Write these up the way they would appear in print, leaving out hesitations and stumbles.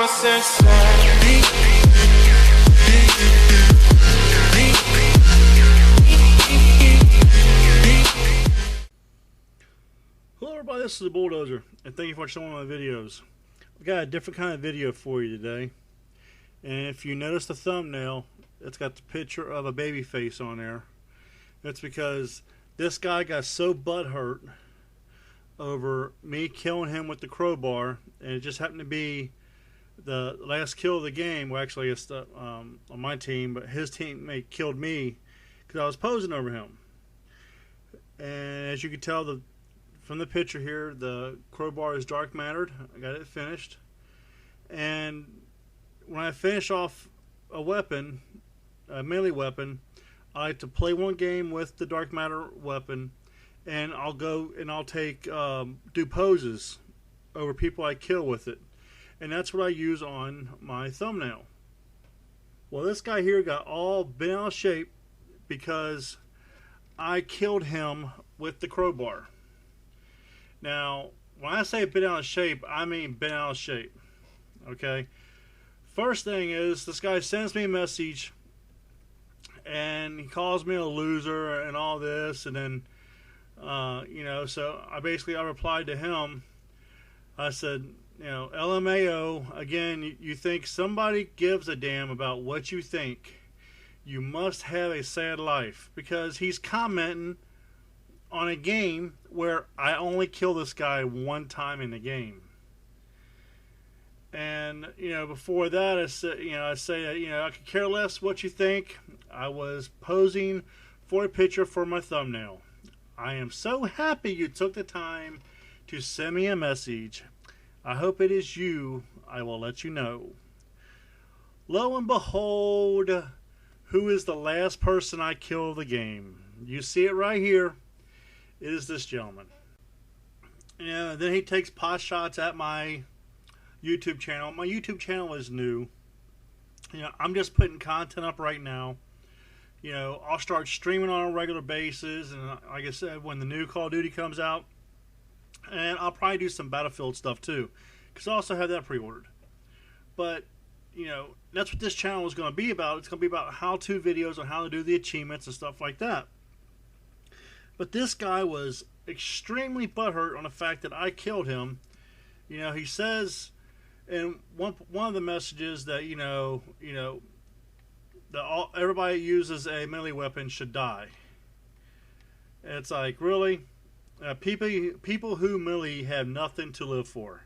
Hello everybody, this is the Bulldozer, and thank you for watching one of my videos. I've got a different kind of video for you today, and if you notice the thumbnail, it's got the picture of a baby face on there. That's because this guy got so butthurt over me killing him with the crowbar, and it just happened to be the last kill of the game. Well, actually it's on my team, but his teammate killed me because I was posing over him. And as you can tell from the picture here, the crowbar is dark mattered. I got it finished, and when I finish off a weapon, a melee weapon, I like to play one game with the dark matter weapon, and I'll go and I'll take do poses over people I kill with it, and that's what I use on my thumbnail. Well, this guy here got all bent out of shape because I killed him with the crowbar. Now, when I say bent out of shape, I mean bent out of shape. Okay? First thing is, this guy sends me a message, and he calls me a loser and all this, and then, so I replied to him. I said, LMAO, again, you think somebody gives a damn about what you think. You must have a sad life, because he's commenting on a game where I only kill this guy one time in the game. And before that, I say I could care less what you think. I was posing for a picture for my thumbnail. I am so happy you took the time to send me a message. I hope it is you. I will let you know. Lo and behold, who is the last person I kill of the game? You see it right here. It is this gentleman. Then he takes pot shots at my YouTube channel. My YouTube channel is new. I'm just putting content up right now. I'll start streaming on a regular basis, and like I said, when the new Call of Duty comes out, and I'll probably do some Battlefield stuff too, because I also have that pre-ordered. But that's what this channel is going to be about. It's going to be about how-to videos on how to do the achievements and stuff like that. But this guy was extremely butthurt on the fact that I killed him. He says in one of the messages that everybody who uses a melee weapon should die. And it's like, really? People who melee have nothing to live for.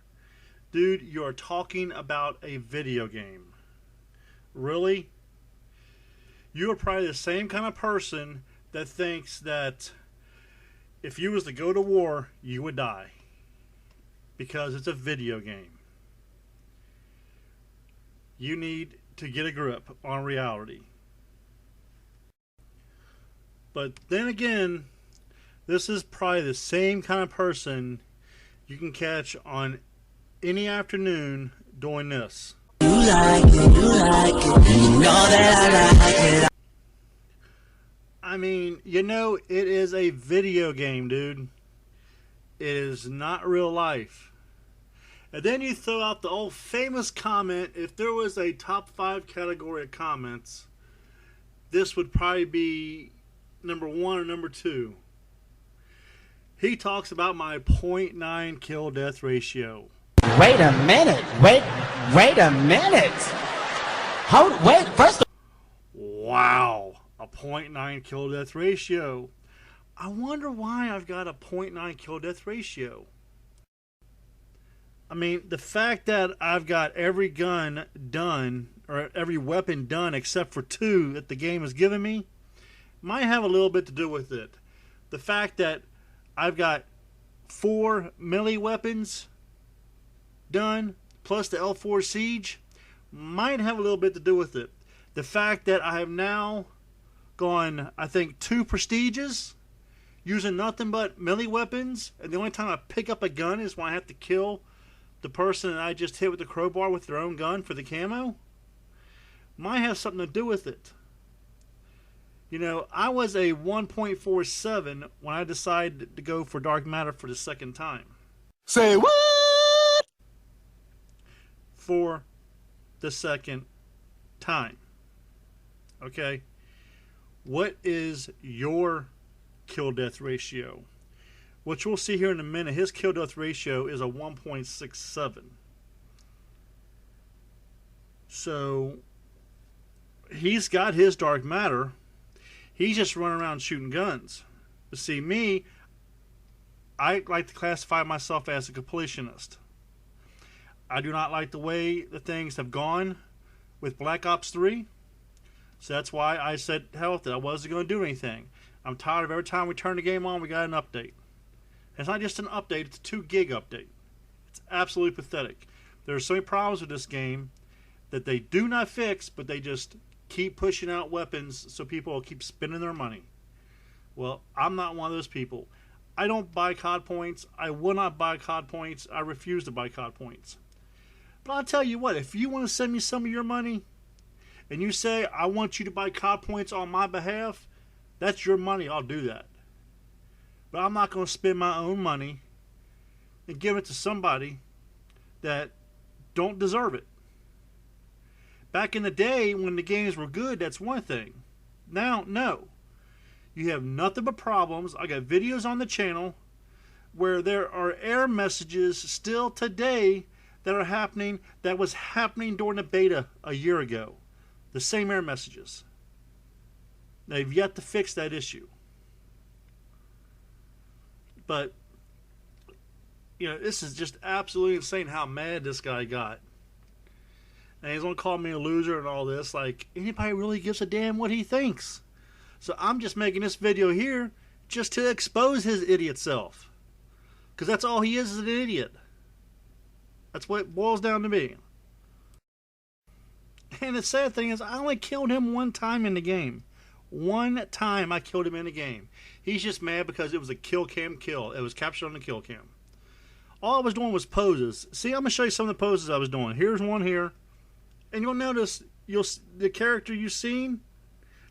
Dude, you're talking about a video game. Really? You're probably the same kind of person that thinks that if you was to go to war, you would die. Because it's a video game. You need to get a grip on reality. But then again, this is probably the same kind of person you can catch on any afternoon doing this. You like it, you know that I like it. I mean, it is a video game, dude. It is not real life. And then you throw out the old famous comment. If there was a top 5 category of comments, this would probably be number 1 or number 2. He talks about my 0.9 kill death ratio. Wait a minute. Wait a minute. First. Wow. A 0.9 kill death ratio. I wonder why I've got a 0.9 kill death ratio. I mean, the fact that I've got every gun done, or every weapon done except for 2 that the game has given me, might have a little bit to do with it. The fact that I've got 4 melee weapons done, plus the L4 Siege, might have a little bit to do with it. The fact that I have now gone, I think, 2 prestiges, using nothing but melee weapons, and the only time I pick up a gun is when I have to kill the person that I just hit with the crowbar with their own gun for the camo, might have something to do with it. I was a 1.47 when I decided to go for dark matter for the second time. Say what? For the second time. Okay? What is your kill-death ratio? Which we'll see here in a minute. His kill-death ratio is a 1.67. So, he's got his dark matter. He's just running around shooting guns. But see, me, I like to classify myself as a completionist. I do not like the way the things have gone with Black Ops 3. So that's why I said, hell with it. I wasn't going to do anything. I'm tired of every time we turn the game on, we got an update. It's not just an update, it's a 2 gig update. It's absolutely pathetic. There are so many problems with this game that they do not fix, but they just keep pushing out weapons so people will keep spending their money. Well, I'm not one of those people. I don't buy COD points. I will not buy COD points. I refuse to buy COD points. But I'll tell you what, if you want to send me some of your money, and you say, I want you to buy COD points on my behalf, that's your money, I'll do that. But I'm not going to spend my own money and give it to somebody that don't deserve it. Back in the day, when the games were good, that's one thing. Now, no. You have nothing but problems. I got videos on the channel where there are error messages still today that are happening, that was happening during the beta a year ago. The same error messages. They've yet to fix that issue. But, you know, this is just absolutely insane how mad this guy got. And he's going to call me a loser and all this. Like, anybody really gives a damn what he thinks? So I'm just making this video here just to expose his idiot self. Because that's all he is an idiot. That's what it boils down to me. And the sad thing is, I only killed him one time in the game. One time I killed him in the game. He's just mad because it was a kill cam kill. It was captured on the kill cam. All I was doing was poses. See, I'm going to show you some of the poses I was doing. Here's one here. And you'll notice, the character you've seen,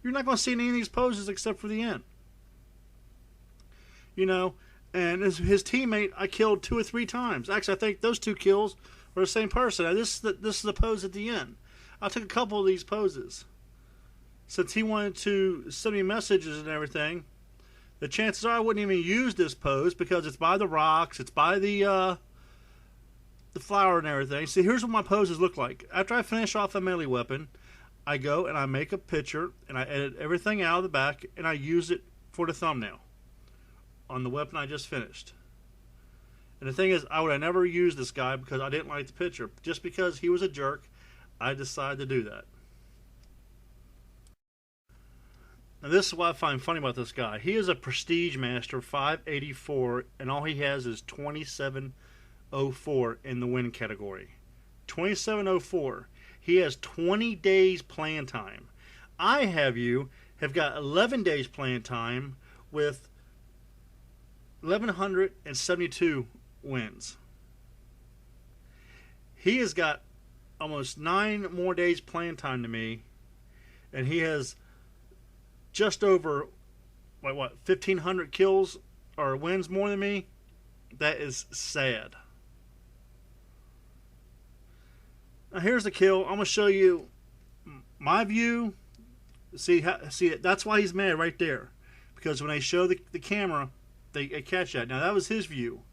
you're not going to see any of these poses except for the end. You know, and his teammate I killed 2 or 3 times. Actually, I think those 2 kills were the same person. Now, this is the pose at the end. I took a couple of these poses. Since he wanted to send me messages and everything, the chances are I wouldn't even use this pose because it's by the rocks, it's by the flower and everything. See, here's what my poses look like. After I finish off a melee weapon, I go and I make a picture and I edit everything out of the back and I use it for the thumbnail on the weapon I just finished. And the thing is, I would have never used this guy because I didn't like the picture. Just because he was a jerk, I decided to do that. Now this is what I find funny about this guy. He is a Prestige Master 584 and all he has is 2704 in the win category. 2704. He has 20 days playing time. I have got 11 days playing time with 1172 wins. He has got almost 9 more days playing time to me, and he has just over, like what, 1,500 kills or wins more than me. That is sad. Now here's the kill. I'm gonna show you my view. See, that's why he's mad right there, because when they show the camera, they catch that. Now that was his view.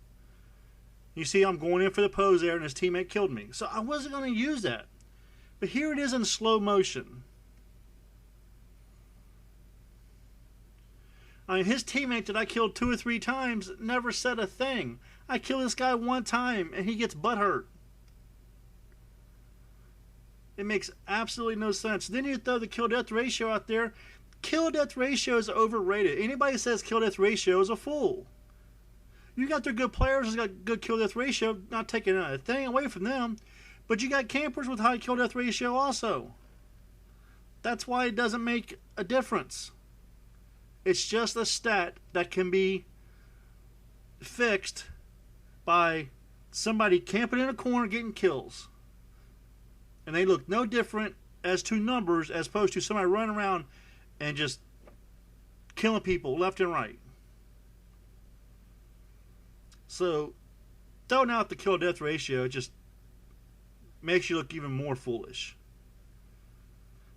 You see, I'm going in for the pose there, and his teammate killed me. So I wasn't going to use that. But here it is in slow motion. I mean, his teammate that I killed 2 or 3 times never said a thing. I kill this guy one time, and he gets butthurt. It makes absolutely no sense. Then you throw the kill-death ratio out there. Kill-death ratio is overrated. Anybody who says kill-death ratio is a fool. You got their good players who's got good kill-death ratio, not taking a thing away from them. But you got campers with high kill-death ratio also. That's why it doesn't make a difference. It's just a stat that can be fixed by somebody camping in a corner getting kills. And they look no different as to numbers as opposed to somebody running around and just killing people left and right. So, throwing out the kill-death ratio just makes you look even more foolish.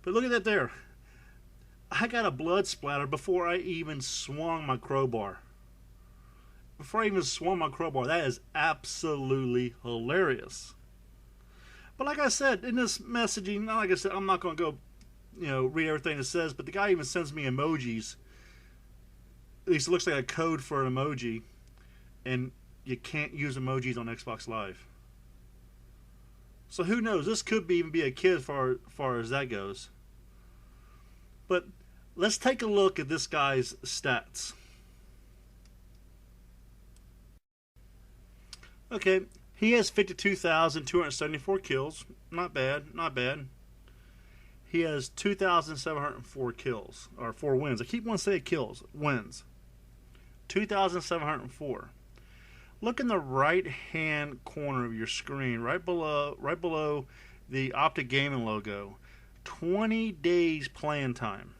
But look at that there. I got a blood splatter before I even swung my crowbar. That is absolutely hilarious. But like I said, in this messaging, like I said, I'm not going to go, read everything it says, but the guy even sends me emojis. At least it looks like a code for an emoji. And you can't use emojis on Xbox Live. So who knows? This could even be a kid as far as that goes. But let's take a look at this guy's stats. Okay, he has 52,274 kills. Not bad, not bad. He has 2,704 kills, or 4 wins. I keep wanting to say kills, wins. 2,704. Look in the right-hand corner of your screen, right below the Optic Gaming logo. 20 days playing time.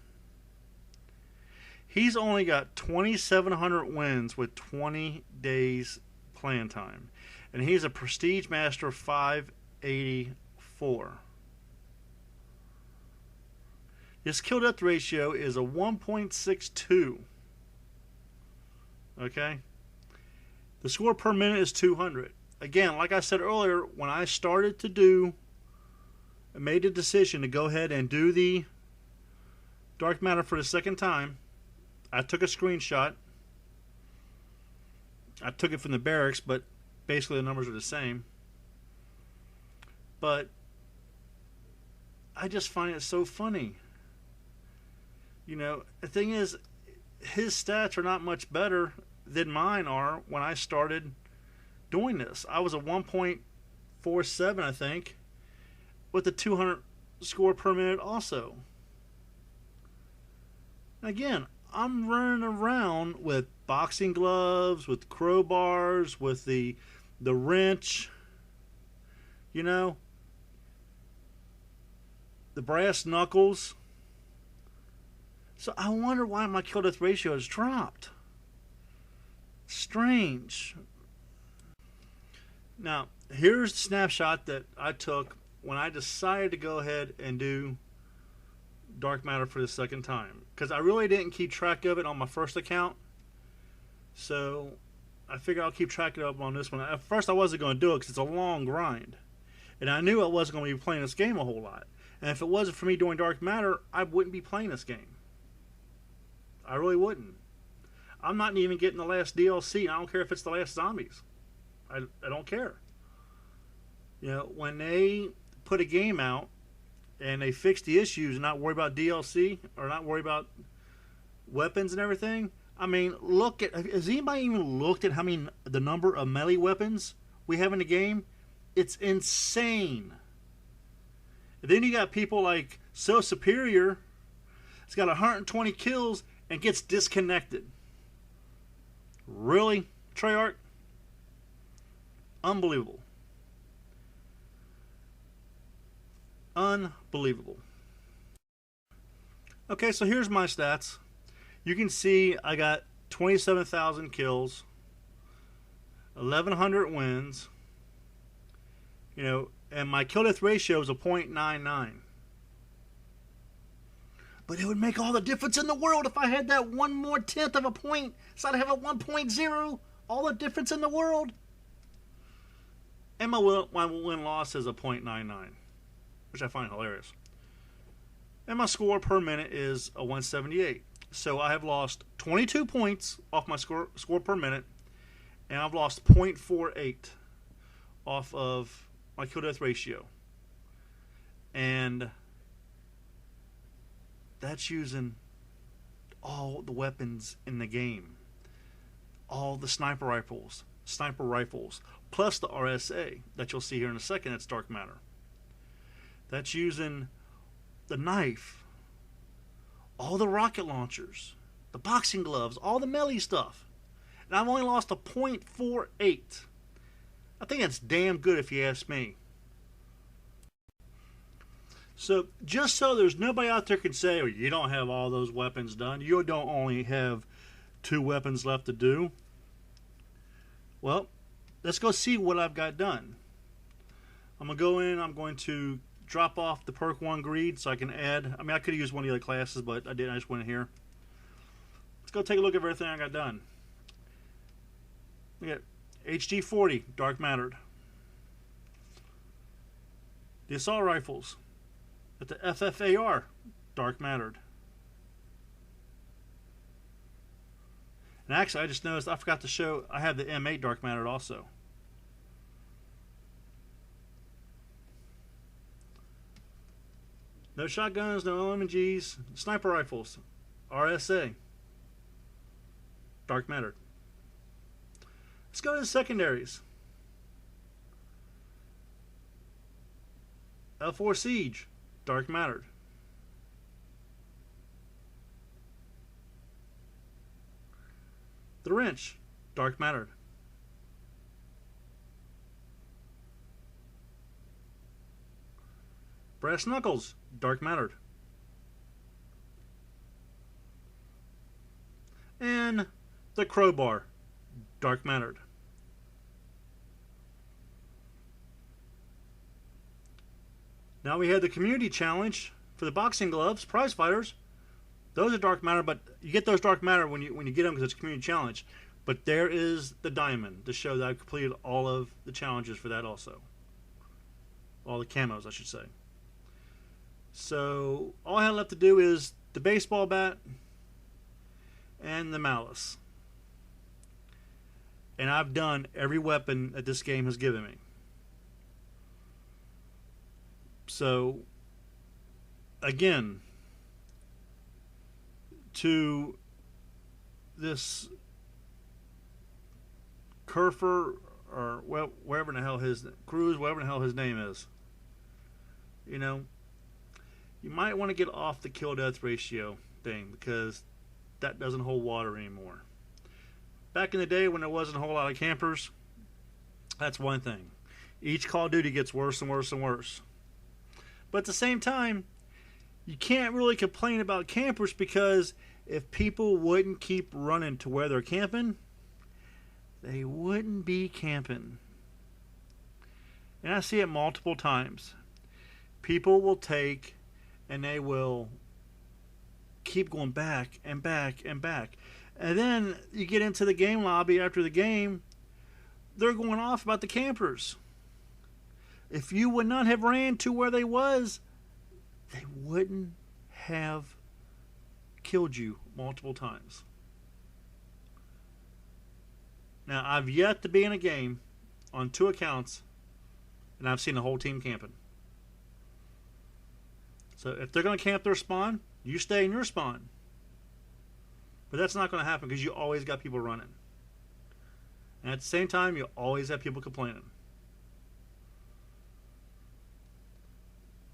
He's only got 2,700 wins with 20 days playing time. And he's a Prestige Master 584. His kill death ratio is a 1.62. Okay? The score per minute is 200. Again, like I said earlier, when I started to made the decision to go ahead and do the Dark Matter for the second time, I took a screenshot. I took it from the barracks, but basically the numbers are the same. But I just find it so funny. The thing is, his stats are not much better than mine are when I started doing this. I was a 1.47, I think, with a 200 score per minute also. Again, I'm running around with boxing gloves, with crowbars, with the wrench, the brass knuckles. So I wonder why my kill death ratio has dropped. Strange. Now, here's the snapshot that I took when I decided to go ahead and do Dark Matter for the second time. Because I really didn't keep track of it on my first account. So I figured I'll keep track of it on this one. At first I wasn't going to do it because it's a long grind. And I knew I wasn't going to be playing this game a whole lot. And if it wasn't for me doing Dark Matter, I wouldn't be playing this game. I really wouldn't. I'm not even getting the last DLC. I don't care if it's the last zombies. I don't care. When they put a game out and they fix the issues and not worry about DLC or not worry about weapons and everything, I mean, has anybody even looked at the number of melee weapons we have in the game? It's insane. And then you got people like So Superior. It's got 120 kills and gets disconnected. Really, Treyarch? Unbelievable. Unbelievable. Okay, so here's my stats. You can see I got 27,000 kills, 1,100 wins, and my kill death ratio is a 0.99. But it would make all the difference in the world if I had that one more tenth of a point. So I'd have a 1.0. All the difference in the world. And my win-loss is a 0.99, which I find hilarious. And my score per minute is a 178. So I have lost 22 points off my score per minute. And I've lost 0.48 off of my kill death ratio. And that's using all the weapons in the game. All the sniper rifles, plus the RSA that you'll see here in a second. That's Dark Matter. That's using the knife, all the rocket launchers, the boxing gloves, all the melee stuff. And I've only lost a 0.48. I think that's damn good if you ask me. So just so there's nobody out there can say, oh, you don't have all those weapons done. You don't only have 2 weapons left to do. Well, let's go see what I've got done. I'm going to go in, I'm going to drop off the perk 1 greed so I can add. I mean, I could have used one of the other classes, but I didn't. I just went in here. Let's go take a look at everything I got done. We got HG40, Dark Mattered. The assault rifles. At the FFAR, Dark Mattered. And actually, I just noticed I forgot to show I have the M8 Dark Mattered also. No shotguns, no LMGs, sniper rifles, RSA, Dark Mattered. Let's go to the secondaries. L4 Siege, Dark Mattered. The Wrench, Dark Mattered. Brass Knuckles, Dark Mattered. And the Crowbar, Dark Mattered. Now we have the community challenge for the boxing gloves, prize fighters. Those are Dark Matter, but you get those Dark Matter when you get them because it's a community challenge. But there is the diamond to show that I've completed all of the challenges for that also. All the camos, I should say. So all I have left to do is the baseball bat and the malice. And I've done every weapon that this game has given me. So, again, to this Kerfer, or wherever in the hell his Cruz, whatever the hell his name is, you know, you might want to get off the kill-death ratio thing because that doesn't hold water anymore. Back in the day when there wasn't a whole lot of campers, that's one thing. Each Call of Duty gets worse and worse and worse. But at the same time, you can't really complain about campers because if people wouldn't keep running to where they're camping, they wouldn't be camping. And I see it multiple times. People will take and they will keep going back and back and back. And then you get into the game lobby after the game, they're going off about the campers. If you would not have ran to where they was, they wouldn't have killed you multiple times. Now, I've yet to be in a game on 2 accounts, and I've seen the whole team camping. So if they're going to camp their spawn, you stay in your spawn. But that's not going to happen because you always got people running. And at the same time, you always have people complaining.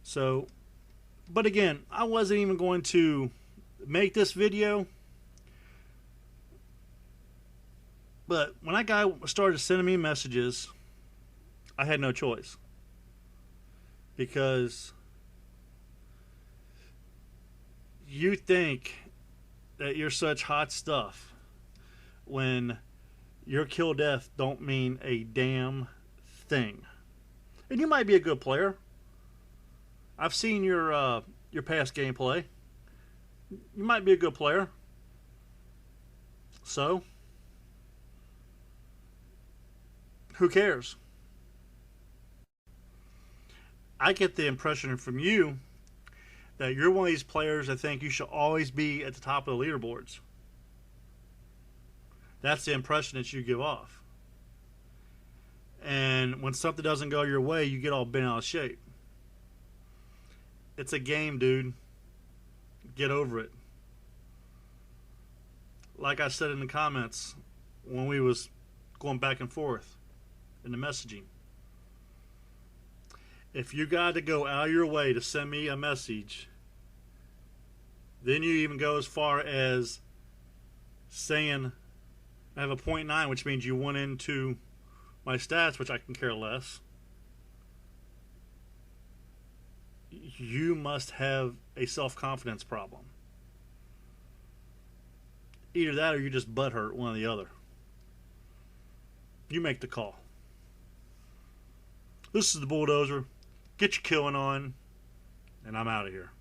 So, but again, I wasn't even going to make this video. But when that guy started sending me messages, I had no choice. Because you think that you're such hot stuff when your kill death don't mean a damn thing. And you might be a good player. I've seen your past gameplay. You might be a good player. So, who cares? I get the impression from you that you're one of these players that think you should always be at the top of the leaderboards. That's the impression that you give off. And when something doesn't go your way, you get all bent out of shape. It's a game, dude. Get over it. Like I said in the comments when we was going back and forth in the messaging. If you got to go out of your way to send me a message, then you even go as far as saying I have a 0.9, which means you went into my stats, which I can care less. You must have a self-confidence problem. Either that or you just butthurt, one or the other. You make the call. This is the Bulldozer. Get your killing on, and I'm out of here.